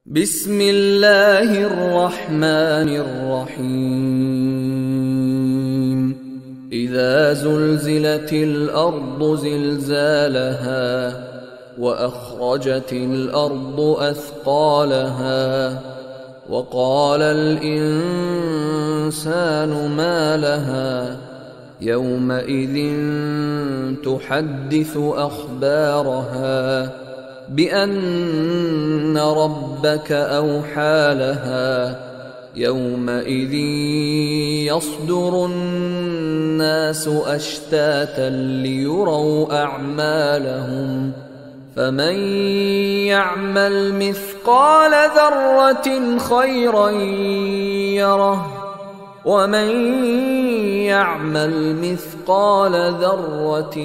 بسم اللہ الرحمن الرحیم اذا زلزلت الارض زلزالها واخرجت الارض اثقالها وقال الانسان ما لها يومئذ تحدث اخبارها بأن ربك أوحى لها يومئذ يصدر الناس أشتاتا ليروا أعمالهم فمن يعمل مثقال ذرة خيرا يره ومن يعمل مثقال ذرة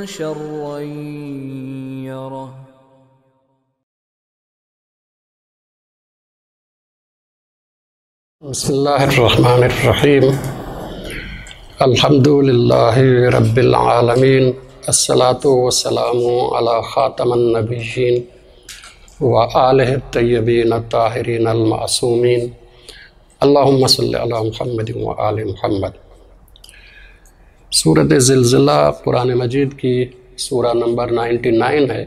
شرا يره. بسم اللہ الرحمن الرحیم الحمد للہ رب العالمین الصلاۃ والسلام علی خاتم النبیین وآلہ الطیبین الطاہرین المعصومین اللہم صلی علی محمد وآل محمد. سورۃ زلزلہ قرآن مجید کی سورہ نمبر 99 ہے،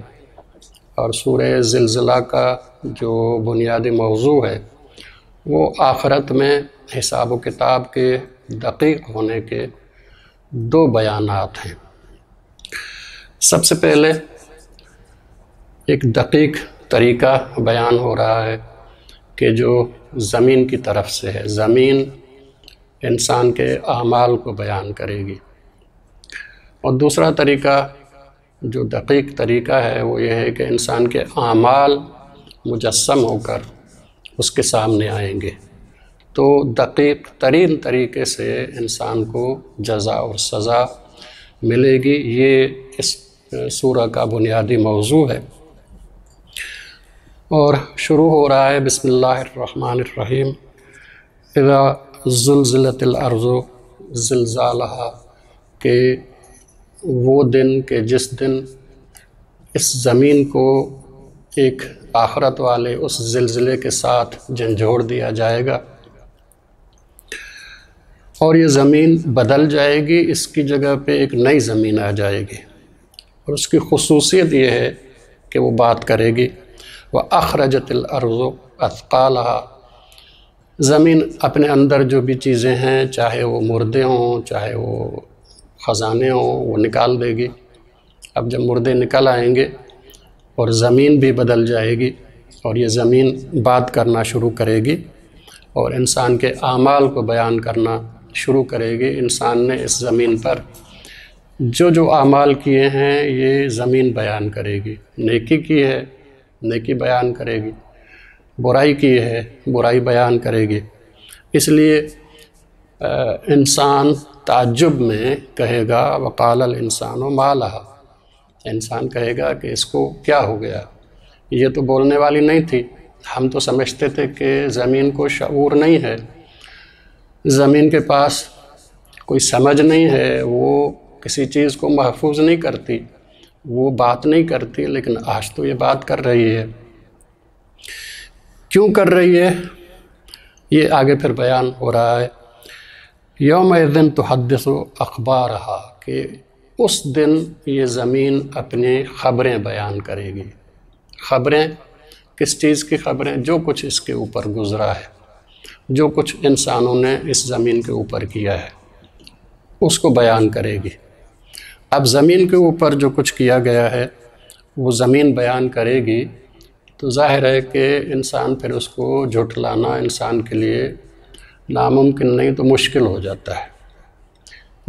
اور سورہ زلزلہ کا جو بنیادی موضوع ہے وہ آخرت میں حساب و کتاب کے دقیق ہونے کے دو بیانات ہیں. سب سے پہلے ایک دقیق طریقہ بیان ہو رہا ہے کہ جو زمین کی طرف سے ہے. زمین انسان کے اعمال کو بیان کرے گی، اور دوسرا طریقہ جو دقیق طریقہ ہے وہ یہ ہے کہ انسان کے اعمال مجسم ہو کر اس کے سامنے آئیں گے، تو دقیق ترین طریقے سے انسان کو جزا اور سزا ملے گی. یہ اس سورہ کا بنیادی موضوع ہے، اور شروع ہو رہا ہے بسم اللہ الرحمن الرحیم اذا زلزلت الارض زلزالها، کہ وہ دن کہ جس دن اس زمین کو ایک آخرت والے اس زلزلے کے ساتھ جھنجھوڑ دیا جائے گا، اور یہ زمین بدل جائے گی، اس کی جگہ پہ ایک نئی زمین آ جائے گی، اور اس کی خصوصیت یہ ہے کہ وہ بات کرے گی. وَأَخْرَجَتِ الْأَرْضُ أَثْقَالَهَا، زمین اپنے اندر جو بھی چیزیں ہیں، چاہے وہ مردے ہوں چاہے وہ خزانے ہوں، وہ نکال دے گی. اب جب مردے نکل آئیں گے اور زمین بھی بدل جائے گی، اور یہ زمین بات کرنا شروع کرے گی اور انسان کے اعمال کو بیان کرنا شروع کرے گی. انسان نے اس زمین پر جو اعمال کیے ہیں یہ زمین بیان کرے گی. نیکی کی ہے نیکی بیان کرے گی، برائی کی ہے برائی بیان کرے گی. اس لیے انسان تعجب میں کہے گا وقال الانسان ما لها، انسان کہے گا کہ اس کو کیا ہو گیا، یہ تو بولنے والی نہیں تھی. ہم تو سمجھتے تھے کہ زمین کو شعور نہیں ہے، زمین کے پاس کوئی سمجھ نہیں ہے، وہ کسی چیز کو محفوظ نہیں کرتی، وہ بات نہیں کرتی، لیکن آج تو یہ بات کر رہی ہے. کیوں کر رہی ہے یہ آگے پھر بیان ہو رہا ہے. یومئذ تحدث اخبارها، کہ اس دن یہ زمین اپنی خبریں بیان کرے گی. خبریں کس چیز کی خبریں؟ جو کچھ اس کے اوپر گزرا ہے، جو کچھ انسانوں نے اس زمین کے اوپر کیا ہے اس کو بیان کرے گی. اب زمین کے اوپر جو کچھ کیا گیا ہے وہ زمین بیان کرے گی، تو ظاہر ہے کہ انسان پھر اس کو جھٹلانا انسان کے لیے ناممکن نہیں تو مشکل ہو جاتا ہے.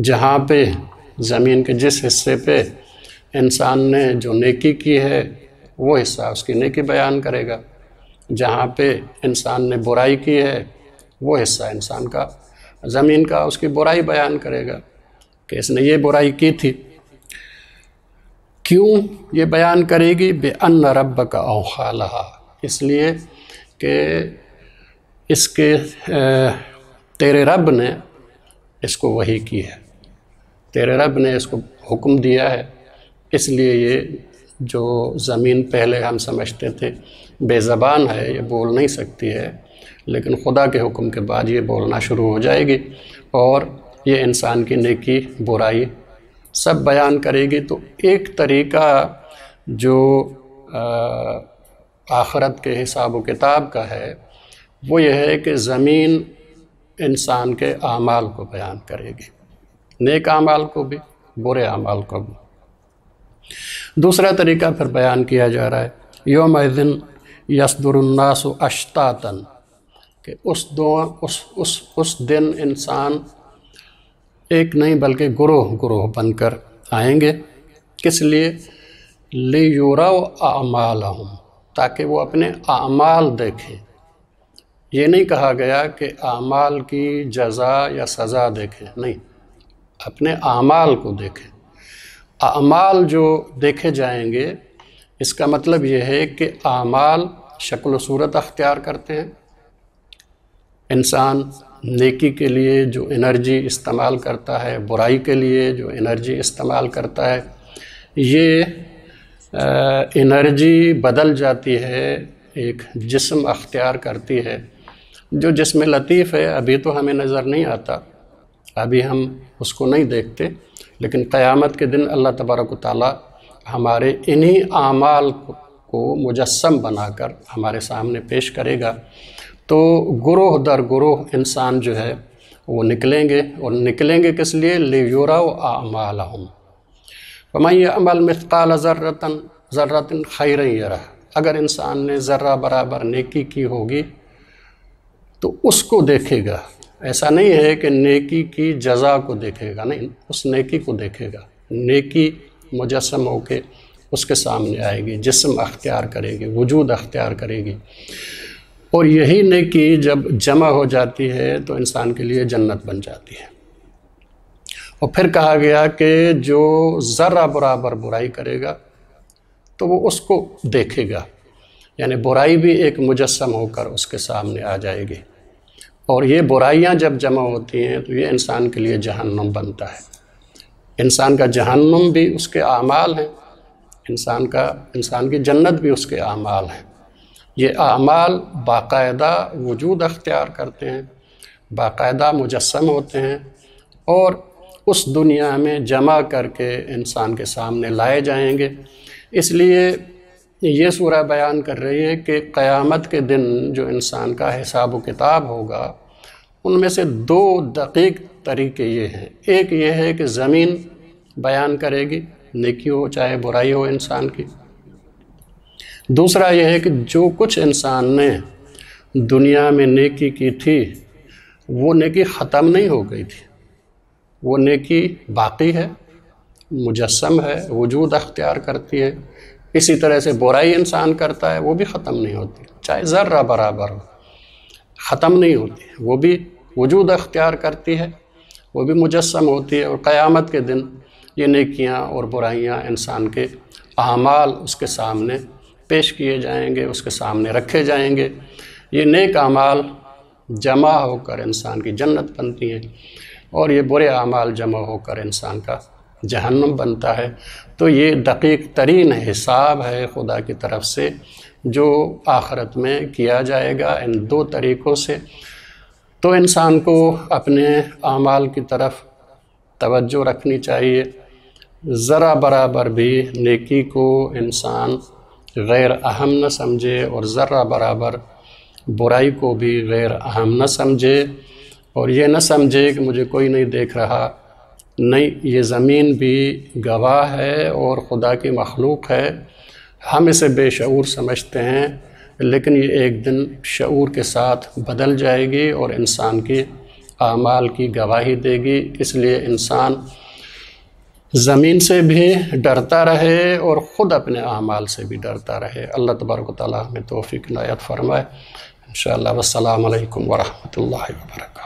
جہاں پہ زمین کے جس حصے پہ انسان نے جو نیکی کی ہے وہ حصہ اس کی نیکی بیان کرے گا، جہاں پہ انسان نے برائی کی ہے وہ حصہ انسان کا زمین کا اس کی برائی بیان کرے گا کہ اس نے یہ برائی کی تھی. کیوں یہ بیان کرے گی؟ بِأَنَّ رَبَّكَ أَوْحَىٰ لَهَا، اس لیے کہ اس کے تیرے رب نے اس کو وحی کی ہے، تیرے رب نے اس کو حکم دیا ہے، اس لیے یہ جو زمین پہلے ہم سمجھتے تھے بے زبان ہے، یہ بول نہیں سکتی ہے، لیکن خدا کے حکم کے بعد یہ بولنا شروع ہو جائے گی اور یہ انسان کی نیکی برائی سب بیان کرے گی۔ تو ایک طریقہ جو آخرت کے حساب و کتاب کا ہے وہ یہ ہے کہ زمین انسان کے اعمال کو بیان کرے گی، نیک اعمال کو بھی، برے اعمال کو بھی۔ دوسرا طریقہ پھر بیان کیا جا رہا ہے یومئذ یصدر الناس اشتاتا، کہ اس دن انسان ایک نہیں بلکہ گروہ گروہ بن کر آئیں گے۔ کس لیے؟ لِیُرَوْا أَعْمَالَهُمْ، تاکہ وہ اپنے اعمال دیکھیں۔ یہ نہیں کہا گیا کہ اعمال کی جزا یا سزا دیکھیں، نہیں، اپنے اعمال کو دیکھیں۔ اعمال جو دیکھے جائیں گے اس کا مطلب یہ ہے کہ اعمال شکل و صورت اختیار کرتے ہیں۔ انسان نیکی کے لیے جو انرجی استعمال کرتا ہے، برائی کے لیے جو انرجی استعمال کرتا ہے، یہ انرجی بدل جاتی ہے، ایک جسم اختیار کرتی ہے جو جسم لطیف ہے، ابھی تو ہمیں نظر نہیں آتا، ابھی ہم اس کو نہیں دیکھتے، لیکن قیامت کے دن اللہ تبارک و تعالیٰ ہمارے انہی اعمال کو مجسم بنا کر ہمارے سامنے پیش کرے گا۔ تو گروہ در گروہ انسان جو ہے وہ نکلیں گے، اور نکلیں گے کس لیے؟ لِیُرَوْا أَعْمَالَهُمْ فَمَنْ يَعْمَلْ مِثْقَالَ ذَرَّةٍ خَيْرًا يَرَهُ، اگر انسان نے ذرہ برابر نیکی کی ہوگی تو اس کو دیکھے گا۔ ایسا نہیں ہے کہ نیکی کی جزا کو دیکھے گا، نہیں، اس نیکی کو دیکھے گا۔ نیکی مجسم ہو کے اس کے سامنے آئے گی، جسم اختیار کرے گی، وجود اختیار کرے گی، اور یہی نیکی جب جمع ہو جاتی ہے تو انسان کے لیے جنت بن جاتی ہے۔ اور پھر کہا گیا کہ جو ذرہ برابر برائی کرے گا تو وہ اس کو دیکھے گا، یعنی برائی بھی ایک مجسم ہو کر اس کے سامنے آ جائے گی، اور یہ برائیاں جب جمع ہوتی ہیں تو یہ انسان کے لیے جہنم بنتا ہے۔ انسان کا جہنم بھی اس کے اعمال ہیں، انسان کی جنت بھی اس کے اعمال ہیں۔ یہ اعمال باقاعدہ وجود اختیار کرتے ہیں، باقاعدہ مجسم ہوتے ہیں، اور اس دنیا میں جمع کر کے انسان کے سامنے لائے جائیں گے۔ اس لیے یہ سورہ بیان کر رہی ہے کہ قیامت کے دن جو انسان کا حساب و کتاب ہوگا ان میں سے دو دقیق طریقے یہ ہیں۔ ایک یہ ہے کہ زمین بیان کرے گی، نیکی ہو چاہے برائی ہو انسان کی۔ دوسرا یہ ہے کہ جو کچھ انسان نے دنیا میں نیکی کی تھی وہ نیکی ختم نہیں ہو گئی تھی، وہ نیکی باقی ہے، مجسم ہے، وجود اختیار کرتی ہے۔ اسی طرح سے برائی انسان کرتا ہے وہ بھی ختم نہیں ہوتی، چاہے ذرہ برابر ہو، ختم نہیں ہوتی، وہ بھی وجود اختیار کرتی ہے، وہ بھی مجسم ہوتی ہے۔ اور قیامت کے دن یہ نیکیاں اور برائیاں انسان کے اعمال اس کے سامنے پیش کیے جائیں گے، اس کے سامنے رکھے جائیں گے۔ یہ نیک اعمال جمع ہو کر انسان کی جنت بنتی ہیں، اور یہ برے اعمال جمع ہو کر انسان کا جہنم بنتا ہے۔ تو یہ دقیق ترین حساب ہے خدا کی طرف سے جو آخرت میں کیا جائے گا ان دو طریقوں سے۔ تو انسان کو اپنے اعمال کی طرف توجہ رکھنی چاہیے، ذرا برابر بھی نیکی کو انسان غیر اہم نہ سمجھے، اور ذرہ برابر برائی کو بھی غیر اہم نہ سمجھے، اور یہ نہ سمجھے کہ مجھے کوئی نہیں دیکھ رہا۔ نہیں، یہ زمین بھی گواہ ہے اور خدا کی مخلوق ہے، ہم اسے بے شعور سمجھتے ہیں، لیکن یہ ایک دن شعور کے ساتھ بدل جائے گی اور انسان کی اعمال کی گواہی دے گی۔ اس لیے انسان زمین سے بھی ڈرتا رہے اور خود اپنے اعمال سے بھی ڈرتا رہے۔ اللہ تبارک و تعالیٰ ہمیں توفیق عنایت فرمائے۔ انشاءاللہ۔ والسلام علیکم ورحمۃ اللہ وبرکاتہ۔